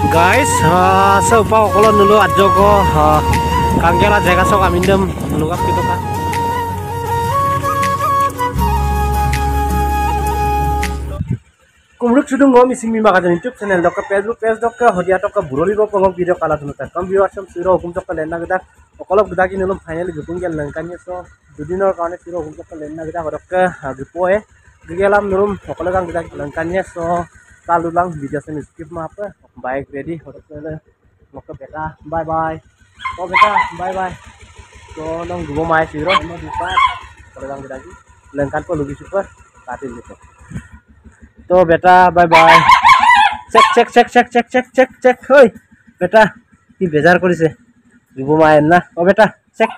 Guys, seupa kalau dulu aja kok kangen aja kasok amin dem nungak gitu kan. Kumruk sudah ngom ising mima kajan YouTube channel dok page dok hodia dok buroli dok ngom video kala tunu tak kam view asam siro hukum dok lena kita okolok kita kini nulum finally gutung gel lengkanya so dudinor kawan siro hukum dok lena kita dok gipoe gelam nulum okolok kan kita lengkanya so lalu lang video sini skip maaf baik ready dok mau ke beta bye bye oh beta bye bye so nong dua mai siro mau bisa okolok kan kita lengkan po lebih super katin gitu. तो बेटा bye bye check হই বেটা কি বেজার করিছে দিব মায়ের না ও বেটা চেক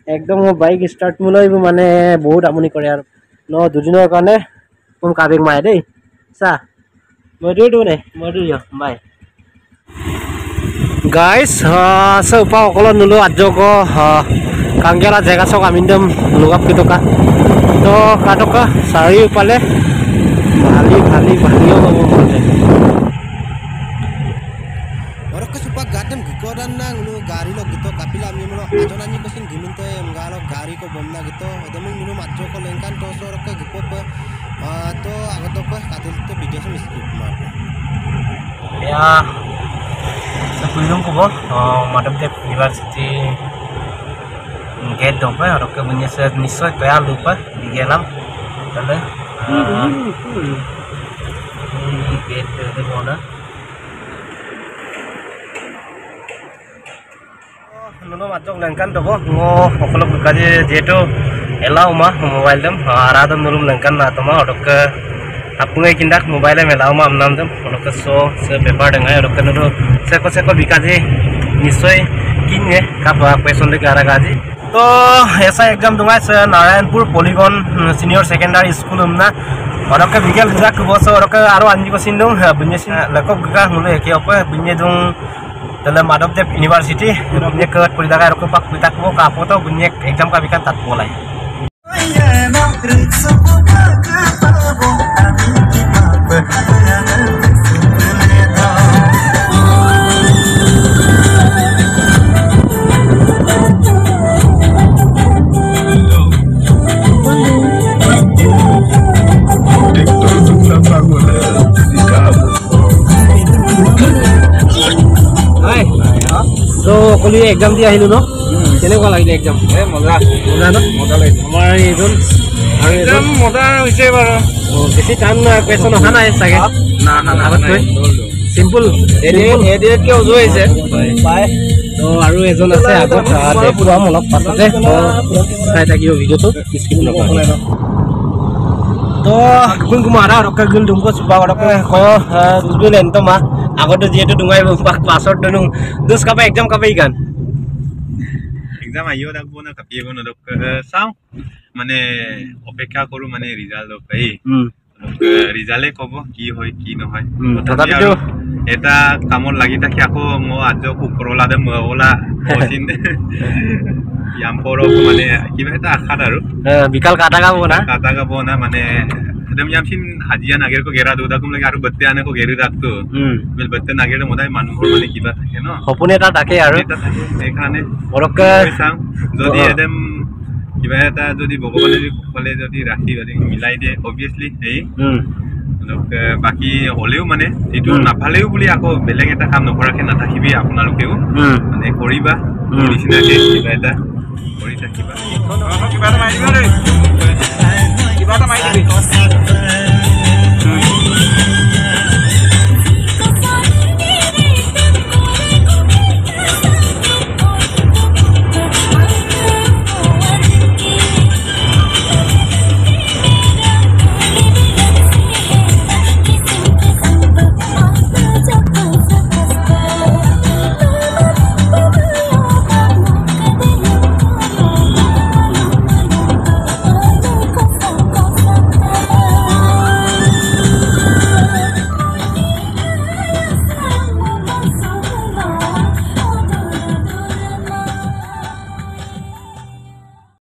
একদম বাইক স্টার্ট মুলাইব মানে বহুত আমনি করে আর ন দুদিনের কারণে কোন কাবেক মায়ে দেই সা মডু নে মডু বাই গাইস সৌপা অকল নুলো আজক কাঙ্গেলা জায়গা সক আমিন্দম লুগাপ কিটকা तो काटोका सारी पाले भाली भालियो बाबू मोले और के सुपा गार्डन गोदान ना नु गाड़ी लो गितो कापिला मिमलो आजोनानी कसिन गिमिनते गालो गाड़ी को बमना गितो ओदम नु मात्रो को लेंकान तो सोर के गिपो तो आगतो पे कादिल तो वीडियो से स्किप मार या सकुइलुम को Madhab Dev university gate dong orang ke punya nisoi kayak lupa di dalam ada gate di mana nuno macam lengkan tuh kalau bukan jeto elau mah mobile dem arah dem nulum lengkan na tuh mah orang ke aku nggak kindak mobile elau mah amnam dem orang ke so sebebar dengan orang ke nuno seko bikaji nisoi kini kapa question de gara gaji तो ऐसा exam दूंगा नारायणपुर पॉलीगन senior secondary school हमना और के बिगल जाक बस और के आरो आंजी को सिन दूं बुन्ये सिन लको गगा मुले के ओपे बुन्ये दूं तले माधव देव यूनिवर्सिटी बुन्ये के पुलिदागा रको पाक पिताक को कापो तो बुन्ये एग्जाम का बिकान तात बोलाई तो कल एग्जाम दी आहिलो न केनेকুৱা লাগিলে एग्जाम মজা ন মজা লাগিলে আমাৰ এইজন আৰু এজন মজা হৈছে বাৰু বেছি টান কোৱেশ্চন অহা নাই চাগে না আগতকৈ সিম্পল এডিট কে উজো হৈছে বাই তো আৰু এজন আছে আগত দেখুৱাম অলপ পাছতে চাই থাকিব ভিডিওটো স্কিপ নকৰিব तो कुन कुमारा रका गुल दुमको सुबा रका को दुबेल एंतो मा আগতে যেটো ডুঙাই পাছত দনু দুস কাপা एग्जाम কাপা ইগান एग्जाम আইও দাকবো না কাপিব না দক চাও মানে অপেক্ষা কৰো মানে ৰিজাল্ট পাই ৰিজাল্টে কব কি হয় কি নহয় তথাপিতো এটা কামত লাগি থাকি আকৌ মো আজ কুকৰলা দে মওলা পছিন ইয়াম পৰো মানে কিবা এটা আশা আৰু বিকাল কাটা গাব না মানে एकदम यामसिन हाजिया नागेर को गेरा दोदा कुम लगे आरो बत्ते आने को गेरि दाकतो बेल बत्ते नागेर मदाय मानुहर माने किबा थाके न सपने ता ताके आरो एखाने बरके सां जदि एकदम किबा eta जदि भगवाने कले जदि राखि जदि मिलाई दे ऑब्वियसली हेइ लोक बाकी हलेও মানে এটু নাফালেও বুলি আকো বেলেগ এটা কাম নকৰাকে নাথাকিবি আপোনালোকেও মানে কৰিবা নিচিনাকে কিবা এটা কৰি থাকিবা কিবা এটা মাৰিবা ৰে কিবা এটা মাৰি দিবি